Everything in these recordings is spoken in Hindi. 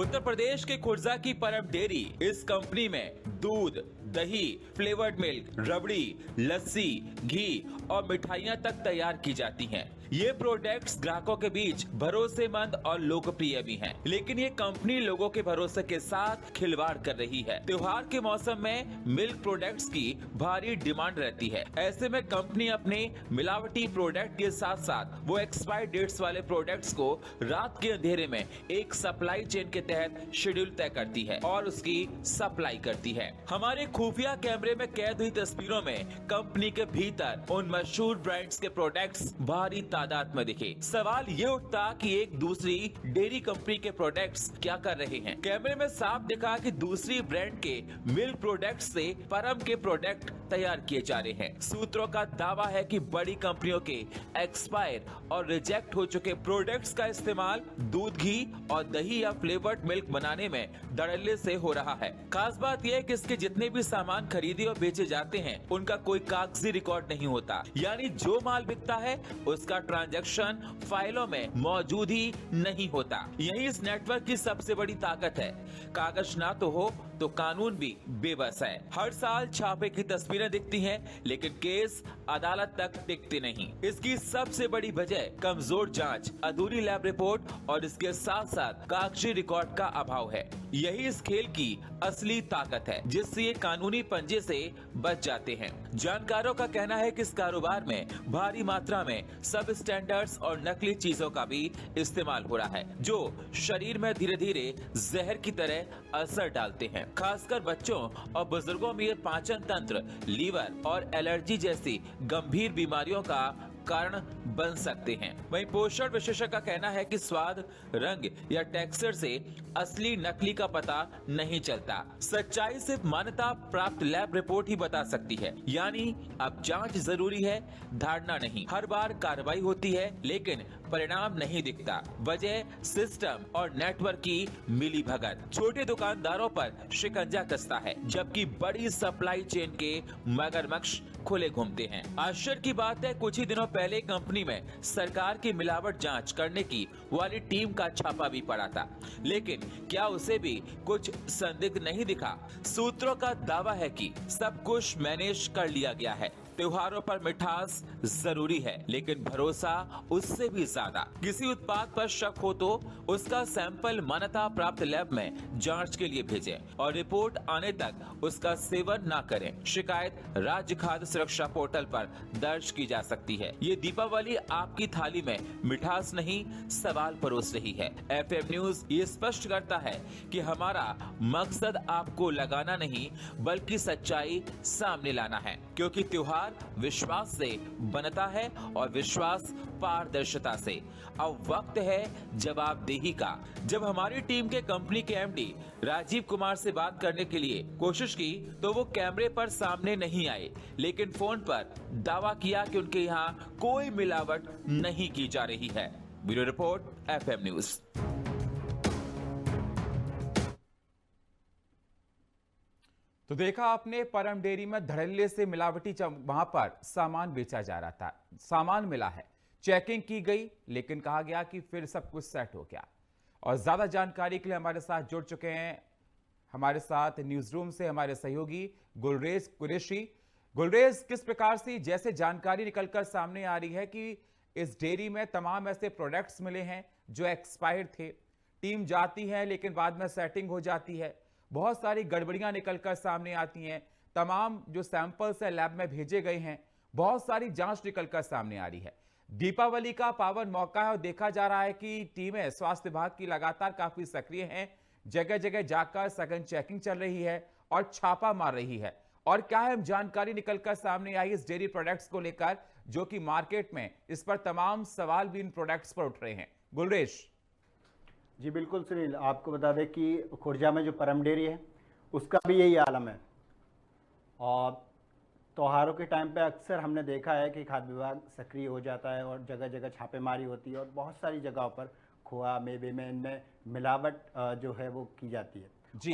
उत्तर प्रदेश के खुर्जा की परम डेयरी, इस कंपनी में दूध, दही, फ्लेवर्ड मिल्क, रबड़ी, लस्सी, घी और मिठाइयां तक तैयार की जाती हैं। ये प्रोडक्ट्स ग्राहकों के बीच भरोसेमंद और लोकप्रिय भी हैं। लेकिन ये कंपनी लोगों के भरोसे के साथ खिलवाड़ कर रही है। त्योहार के मौसम में मिल्क प्रोडक्ट्स की भारी डिमांड रहती है। ऐसे में कंपनी अपने मिलावटी प्रोडक्ट के साथ साथ वो एक्सपायर डेट्स वाले प्रोडक्ट्स को रात के अंधेरे में एक सप्लाई चेन के तहत शेड्यूल तय करती है और उसकी सप्लाई करती है। हमारे खुफिया कैमरे में कैद हुई तस्वीरों में कंपनी के भीतर उन मशहूर ब्रांड्स के प्रोडक्ट्स भारी तादाद में दिखे। सवाल ये उठता कि एक दूसरी डेयरी कंपनी के प्रोडक्ट्स क्या कर रहे हैं। कैमरे में साफ दिखा कि दूसरी ब्रांड के मिल्क प्रोडक्ट्स से परम के प्रोडक्ट तैयार किए जा रहे हैं। सूत्रों का दावा है कि बड़ी कंपनियों के एक्सपायर और रिजेक्ट हो चुके प्रोडक्ट्स का इस्तेमाल दूध, घी और दही या फ्लेवर्ड मिल्क बनाने में धड़ल्ले से हो रहा है। खास बात यह है कि इसके जितने भी सामान खरीदे और बेचे जाते हैं उनका कोई कागजी रिकॉर्ड नहीं होता, यानी जो माल बिकता है उसका ट्रांजैक्शन फाइलों में मौजूद ही नहीं होता। यही इस नेटवर्क की सबसे बड़ी ताकत है। कागज ना तो हो तो कानून भी बेबस है। हर साल छापे की तस्वीरें दिखती हैं, लेकिन केस अदालत तक टिकते नहीं। इसकी सबसे बड़ी वजह कमजोर जांच, अधूरी लैब रिपोर्ट और इसके साथ साथ कागजी रिकॉर्ड का अभाव है। यही इस खेल की असली ताकत है, जिससे ये कानूनी पंजे से बच जाते हैं। जानकारों का कहना है कि इस कारोबार में भारी मात्रा में सब स्टैंडर्ड्स और नकली चीजों का भी इस्तेमाल हो रहा है, जो शरीर में धीरे धीरे जहर की तरह असर डालते हैं। खासकर बच्चों और बुजुर्गों में ये पाचन तंत्र, लीवर और एलर्जी जैसी गंभीर बीमारियों का कारण बन सकते हैं। वहीं पोषण विशेषज्ञ का कहना है कि स्वाद, रंग या टेक्सचर से असली नकली का पता नहीं चलता। सच्चाई सिर्फ मान्यता प्राप्त लैब रिपोर्ट ही बता सकती है। यानी अब जांच जरूरी है, धारणा नहीं। हर बार कार्रवाई होती है लेकिन परिणाम नहीं दिखता। वजह सिस्टम और नेटवर्क की मिलीभगत। छोटे दुकानदारों पर शिकंजा कसता है, जबकि बड़ी सप्लाई चेन के मगरमच्छ खुले घूमते हैं। आश्चर्य की बात है, कुछ ही दिनों पहले कंपनी में सरकार की मिलावट जांच करने की वाली टीम का छापा भी पड़ा था, लेकिन क्या उसे भी कुछ संदिग्ध नहीं दिखा। सूत्रों का दावा है कि सब कुछ मैनेज कर लिया गया है। त्योहारों पर मिठास जरूरी है, लेकिन भरोसा उससे भी ज्यादा। किसी उत्पाद पर शक हो तो उसका सैंपल मान्यता प्राप्त लैब में जांच के लिए भेजें और रिपोर्ट आने तक उसका सेवन न करें। शिकायत राज्य खाद्य सुरक्षा पोर्टल पर दर्ज की जा सकती है। ये दीपावली आपकी थाली में मिठास नहीं, सवाल परोस रही है। एफएम न्यूज ये स्पष्ट करता है कि हमारा मकसद आपको लगाना नहीं, बल्कि सच्चाई सामने लाना है, क्योंकि त्योहार विश्वास से बनता है और विश्वास पारदर्शिता से। अब वक्त है जवाबदेही का। जब हमारी टीम के कंपनी के एमडी राजीव कुमार से बात करने के लिए कोशिश की तो वो कैमरे पर सामने नहीं आए, लेकिन फोन पर दावा किया कि उनके यहाँ कोई मिलावट नहीं की जा रही है। Bureau report, FM news. तो देखा आपने, परम डेयरी में धड़ल्ले से मिलावटी वहां पर सामान बेचा जा रहा था। सामान मिला है, चेकिंग की गई, लेकिन कहा गया कि फिर सब कुछ सेट हो गया। और ज्यादा जानकारी के लिए हमारे साथ जुड़ चुके हैं, हमारे साथ न्यूज रूम से हमारे सहयोगी गुलरेज कुरैशी। गुलरेज, किस प्रकार से जैसे जानकारी निकलकर सामने आ रही है कि इस डेयरी में तमाम ऐसे प्रोडक्ट्स मिले हैं जो एक्सपायर्ड थे, टीम जाती है लेकिन बाद में सेटिंग हो जाती है, बहुत सारी गड़बड़ियां निकलकर सामने आती हैं, तमाम जो सैंपल्स है लैब में भेजे गए हैं, बहुत सारी जांच निकलकर सामने आ रही है। दीपावली का पावन मौका है और देखा जा रहा है कि टीमें स्वास्थ्य विभाग की लगातार काफी सक्रिय हैं, जगह जगह जाकर सघन चेकिंग चल रही है और छापा मार रही है। और क्या है जानकारी निकलकर सामने आई इस डेयरी प्रोडक्ट्स को लेकर, जो कि मार्केट में इस पर तमाम सवाल भी इन प्रोडक्ट्स पर उठ रहे हैं। गुलरेश जी बिल्कुल सुनील, आपको बता दें कि खुर्जा में जो परम डेयरी है उसका भी यही आलम है। और त्योहारों के टाइम पे अक्सर हमने देखा है कि खाद्य विभाग सक्रिय हो जाता है और जगह जगह छापेमारी होती है और बहुत सारी जगहों पर खोआ, मेवे में इनमें मिलावट जो है वो की जाती है जी।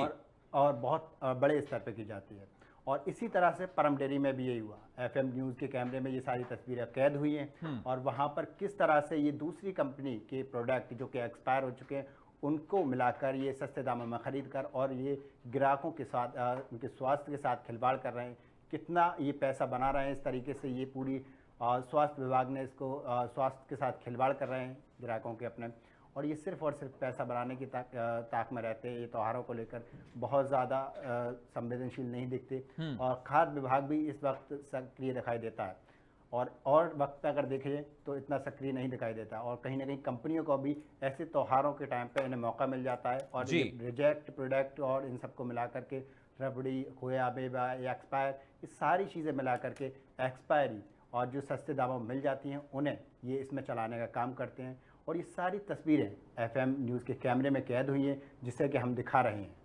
और बहुत बड़े स्तर पे की जाती है। और इसी तरह से परम डेयरी में भी यही हुआ। एफएम न्यूज़ के कैमरे में ये सारी तस्वीरें कैद हुई हैं और वहाँ पर किस तरह से ये दूसरी कंपनी के प्रोडक्ट जो कि एक्सपायर हो चुके हैं उनको मिलाकर ये सस्ते दामों में ख़रीद कर और ये ग्राहकों के साथ उनके स्वास्थ्य के साथ खिलवाड़ कर रहे हैं। कितना ये पैसा बना रहे हैं, इस तरीके से ये पूरी स्वास्थ्य विभाग ने इसको स्वास्थ्य के साथ खिलवाड़ कर रहे हैं ग्राहकों के अपने, और ये सिर्फ और सिर्फ पैसा बनाने की ताक में रहते हैं। ये त्योहारों को लेकर बहुत ज़्यादा संवेदनशील नहीं दिखते, और खाद्य विभाग भी इस वक्त सक्रिय दिखाई देता है, और वक्त पे अगर देखें तो इतना सक्रिय नहीं दिखाई देता। और कहीं ना कहीं कंपनियों को भी ऐसे त्योहारों के टाइम पे इन्हें मौका मिल जाता है, और ये रिजेक्ट प्रोडक्ट और इन सबको मिला करके रबड़ी, खोया, बेबा या एक्सपायर, ये सारी चीज़ें मिला करके एक्सपायरी और जो सस्ते दामों में मिल जाती हैं उन्हें ये इसमें चलाने का काम करते हैं। और ये सारी तस्वीरें FM न्यूज़ के कैमरे में कैद हुई हैं, जिससे कि हम दिखा रहे हैं।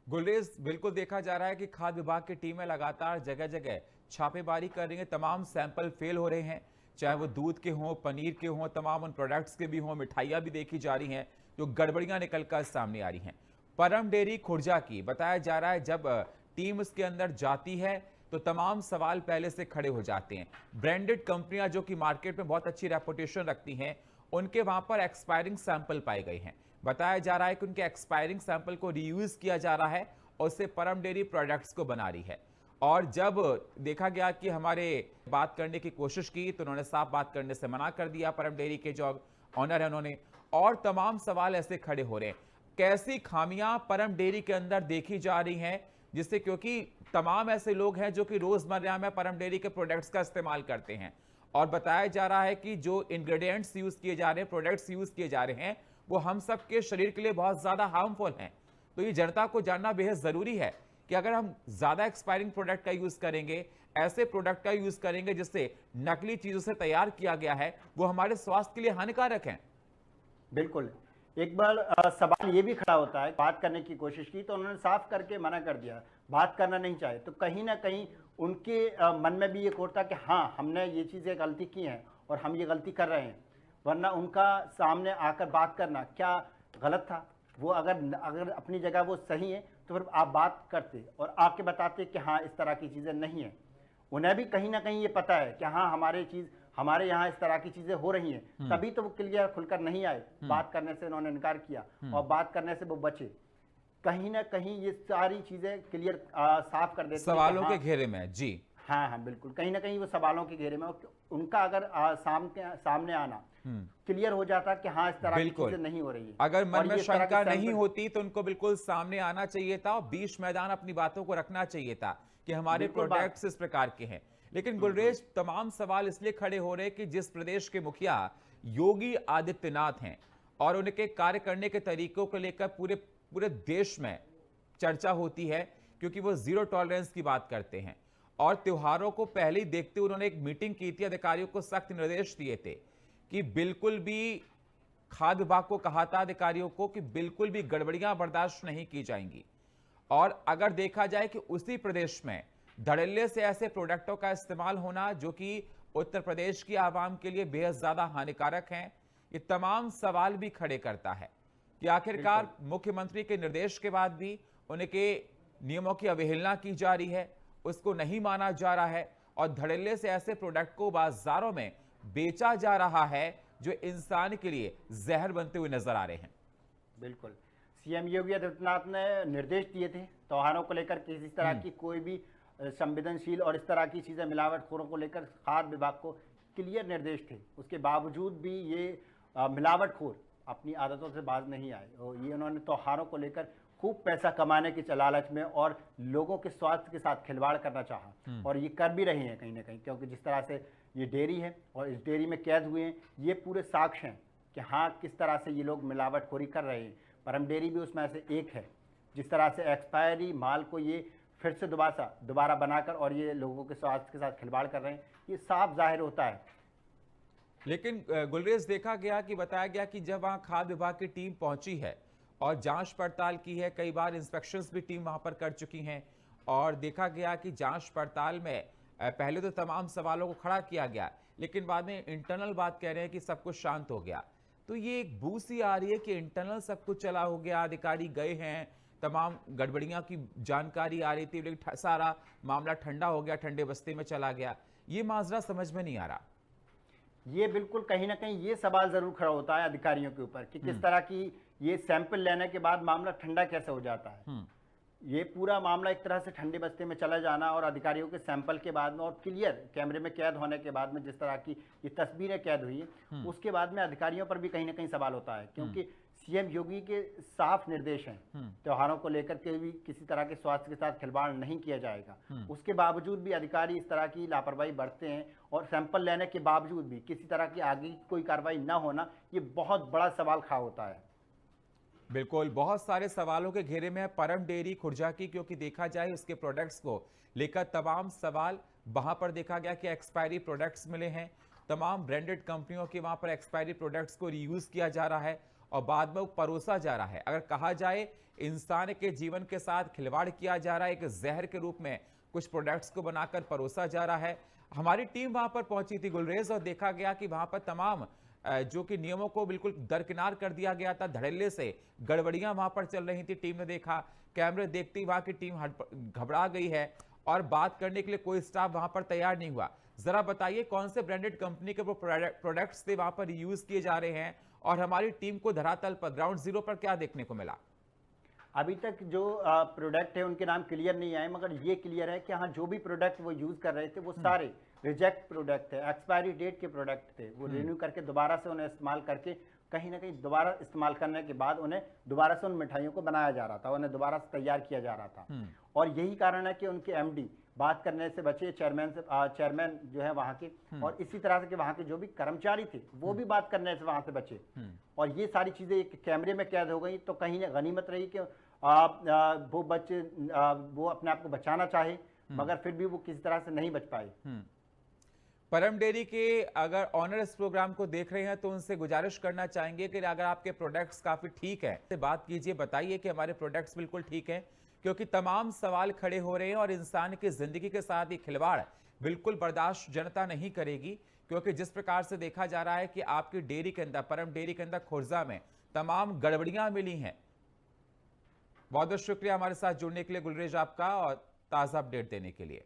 गुलरेज, बिल्कुल देखा जा रहा है कि खाद्य विभाग की टीमें लगातार जगह जगह छापेमारी कर रही हैं। तमाम सैंपल फेल हो रहे हैं, चाहे वो दूध के हों, पनीर के हों, तमाम उन प्रोडक्ट्स के भी हों। मिठाइयाँ भी देखी जा रही हैं जो गड़बड़ियाँ निकल कर सामने आ रही हैं। परम डेयरी खुर्जा की बताया जा रहा है, जब टीम उसके अंदर जाती है तो तमाम सवाल पहले से खड़े हो जाते हैं। ब्रांडेड कंपनियां जो कि मार्केट में बहुत अच्छी रेपुटेशन रखती हैं, उनके वहां पर एक्सपायरिंग सैंपल पाए गए हैं। बताया जा रहा है कि उनके एक्सपायरिंग सैंपल को रीयूज किया जा रहा है और उससे परम डेयरी प्रोडक्ट्स को बना रही है। और जब देखा गया कि हमारे बात करने की कोशिश की तो उन्होंने साफ बात करने से मना कर दिया, परम डेयरी के जो ऑनर है उन्होंने। और तमाम सवाल ऐसे खड़े हो रहे हैं, कैसी खामियां परम डेयरी के अंदर देखी जा रही हैं, जिससे क्योंकि तमाम ऐसे लोग हैं जो कि रोजमर्रा में परम डेयरी के प्रोडक्ट्स का इस्तेमाल करते हैं, और बताया जा रहा है कि जो इंग्रेडिएंट्स यूज किए जा रहे हैं, प्रोडक्ट्स यूज किए जा रहे हैं, वो हम सब के शरीर के लिए बहुत ज्यादा हार्मफुल हैं। तो ये जनता को जानना बेहद जरूरी है कि अगर हम ज्यादा एक्सपायरिंग प्रोडक्ट का यूज करेंगे, ऐसे प्रोडक्ट का यूज करेंगे जिससे नकली चीजों से तैयार किया गया है, वो हमारे स्वास्थ्य के लिए हानिकारक है। बिल्कुल। एक बार सवाल ये भी खड़ा होता है, बात करने की कोशिश की तो उन्होंने साफ करके मना कर दिया, बात करना नहीं चाहे। तो कहीं ना कहीं उनके मन में भी ये होता कि हाँ, हमने ये चीज़ें गलती की हैं और हम ये गलती कर रहे हैं, वरना उनका सामने आकर बात करना क्या गलत था? वो अगर अपनी जगह वो सही है तो फिर आप बात करते और आके बताते कि हाँ, इस तरह की चीज़ें नहीं हैं। उन्हें भी कहीं ना कहीं ये पता है कि हाँ, हमारे यहाँ इस तरह की चीजें हो रही हैं, तभी तो वो क्लियर खुलकर नहीं आए। बात करने से उन्होंने इनकार किया और बात करने से वो बचे। कहीं ना कहीं ये सारी चीजें क्लियर साफ कर देते सवालों के घेरे में। जी हाँ, बिल्कुल। कहीं ना कहीं वो सवालों के घेरे में, उनका अगर सामने आना क्लियर हो जाता कि हाँ, इस तरह की चीजें नहीं हो रही है। अगर मन में शंका नहीं होती तो उनको बिल्कुल सामने आना चाहिए था और बीच मैदान अपनी बातों को रखना चाहिए था कि हमारे प्रोडक्ट्स इस प्रकार के हैं। लेकिन गुलरेज, तमाम सवाल इसलिए खड़े हो रहे कि जिस प्रदेश के मुखिया योगी आदित्यनाथ हैं और उनके कार्य करने के तरीकों को लेकर पूरे देश में चर्चा होती है, क्योंकि वो जीरो टॉलरेंस की बात करते हैं। और त्योहारों को पहले ही देखते हुए उन्होंने एक मीटिंग की थी, अधिकारियों को सख्त निर्देश दिए थे कि बिल्कुल भी खाद्य विभाग को कहा था अधिकारियों को कि बिल्कुल भी गड़बड़ियां बर्दाश्त नहीं की जाएंगी। और अगर देखा जाए कि उसी प्रदेश में धड़ल्ले से ऐसे प्रोडक्टों का इस्तेमाल होना जो कि उत्तर प्रदेश की आवाम के लिए बेहद ज्यादा हानिकारक हैं, ये तमाम सवाल भी खड़े करता है कि आखिरकार मुख्यमंत्री के निर्देश के बाद भी उनके नियमों की अवहेलना की जा रही है, उसको नहीं माना जा रहा है और धड़ल्ले से ऐसे प्रोडक्ट को बाजारों में बेचा जा रहा है जो इंसान के लिए जहर बनते हुए नजर आ रहे हैं। बिल्कुल। सीएम योगी आदित्यनाथ ने निर्देश दिए थे त्योहारों को लेकर किसी तरह की कोई भी संवेदनशील और इस तरह की चीज़ें मिलावटखोरों को लेकर खाद्य विभाग को क्लियर निर्देश थे। उसके बावजूद भी ये मिलावटखोर अपनी आदतों से बाज नहीं आए और ये उन्होंने त्योहारों को लेकर खूब पैसा कमाने के लालच में और लोगों के स्वास्थ्य के साथ खिलवाड़ करना चाहा, और ये कर भी रहे हैं कहीं ना कहीं, क्योंकि जिस तरह से ये डेयरी है और इस डेयरी में कैद हुए हैं, ये पूरे साक्ष्य हैं कि हाँ, किस तरह से ये लोग मिलावटखोरी कर रहे हैं। परम डेयरी भी उसमें से एक है। जिस तरह से एक्सपायरी माल को ये फिर से दोबारा बनाकर और ये लोगों के स्वास्थ्य के साथ खिलवाड़ कर रहे हैं, ये साफ जाहिर होता है। लेकिन गुलरेज, देखा गया कि बताया गया कि जब वहां खाद्य विभाग की टीम पहुंची है और जांच पड़ताल की है, कई बार इंस्पेक्शंस भी टीम वहां पर कर चुकी हैं, और देखा गया कि जांच पड़ताल में पहले तो तमाम सवालों को खड़ा किया गया, लेकिन बाद में इंटरनल बात कह रहे हैं कि सब कुछ शांत हो गया। तो ये एक बू सी आ रही है कि इंटरनल सब कुछ चला हो गया, अधिकारी गए हैं, तमाम गड़बड़ियां की जानकारी आ रही थी, लेकिन सारा मामला ठंडा हो गया, ठंडे बस्ते में चला गया। ये माजरा समझ में नहीं आ रहा। ये बिल्कुल कहीं ना कहीं ये सवाल जरूर खड़ा होता है अधिकारियों के ऊपर कि किस तरह की ये सैंपल लेने के बाद मामला ठंडा कैसे हो जाता है। ये पूरा मामला एक तरह से ठंडे बस्ते में चला जाना और अधिकारियों के सैंपल के बाद में और क्लियर कैमरे में कैद होने के बाद में जिस तरह की ये तस्वीरें कैद हुई है, उसके बाद में अधिकारियों पर भी कहीं ना कहीं सवाल होता है, क्योंकि सीएम योगी के साफ निर्देश हैं त्योहारों को लेकर के भी किसी तरह के स्वास्थ्य के साथ खिलवाड़ नहीं किया जाएगा। उसके बावजूद भी अधिकारी इस तरह की लापरवाही बरतते हैं और सैंपल लेने के बावजूद भी किसी तरह की आगे कोई कार्रवाई न होना, ये बहुत बड़ा सवाल खड़ा होता है। बिल्कुल, बहुत सारे सवालों के घेरे में है परम डेयरी खुर्जा की, क्योंकि देखा जाए उसके प्रोडक्ट्स को लेकर तमाम सवाल। वहां पर देखा गया कि एक्सपायरी प्रोडक्ट्स मिले हैं, तमाम ब्रांडेड कंपनियों के वहां पर एक्सपायरी प्रोडक्ट्स को रीयूज किया जा रहा है और बाद में वो परोसा जा रहा है। अगर कहा जाए इंसान के जीवन के साथ खिलवाड़ किया जा रहा है, एक जहर के रूप में कुछ प्रोडक्ट्स को बनाकर परोसा जा रहा है। हमारी टीम वहां पर पहुंची थी गुलरेज, और देखा गया कि वहां पर तमाम जो कि नियमों को बिल्कुल दरकिनार कर दिया गया था, धड़ल्ले से गड़बड़ियां वहां पर चल रही थी। टीम ने देखा, कैमरे देखते ही वहां की टीम घबरा गई है और बात करने के लिए कोई स्टाफ वहां पर तैयार नहीं हुआ। जरा बताइए कौन से ब्रांडेड कंपनी के वो प्रोडक्ट्स थे वहां पर यूज किए जा रहे हैं, और हमारी टीम को धरातल पर ग्राउंड जीरो पर क्या देखने को मिला? अभी तक जो प्रोडक्ट है उनके नाम क्लियर नहीं आए, मगर ये क्लियर है कि हाँ, जो भी प्रोडक्ट वो यूज कर रहे थे वो सारे रिजेक्ट प्रोडक्ट थे, एक्सपायरी डेट के प्रोडक्ट थे। वो रिन्यू करके दोबारा से उन्हें इस्तेमाल करके कहीं ना कहीं दोबारा इस्तेमाल करने के बाद उन्हें दोबारा से उन मिठाइयों को बनाया जा रहा था, उन्हें दोबारा से तैयार किया जा रहा था। और यही कारण है कि उनके एमडी बात करने से बचे, चेयरमैन जो है वहां के, और इसी तरह से कि वहां के जो भी कर्मचारी थे वो भी बात करने से वहां से बचे। और ये सारी चीजें एक कैमरे में कैद हो गई, तो कहीं ना गनीमत रही कि वो बच्चे वो अपने आप को बचाना चाहे, मगर फिर भी वो किसी तरह से नहीं बच पाए। परम डेयरी के अगर ऑनर इस प्रोग्राम को देख रहे हैं तो उनसे गुजारिश करना चाहेंगे कि अगर आपके प्रोडक्ट्स काफी ठीक है तो बात कीजिए, बताइए कि हमारे प्रोडक्ट्स बिल्कुल ठीक हैं, क्योंकि तमाम सवाल खड़े हो रहे हैं और इंसान की जिंदगी के साथ ये खिलवाड़ बिल्कुल बर्दाश्त जनता नहीं करेगी। क्योंकि जिस प्रकार से देखा जा रहा है कि आपकी डेयरी के अंदर, परम डेयरी के अंदर खुर्जा में तमाम गड़बड़ियां मिली हैं। बहुत बहुत शुक्रिया हमारे साथ जुड़ने के लिए गुलरेज आपका, और ताजा अपडेट देने के लिए।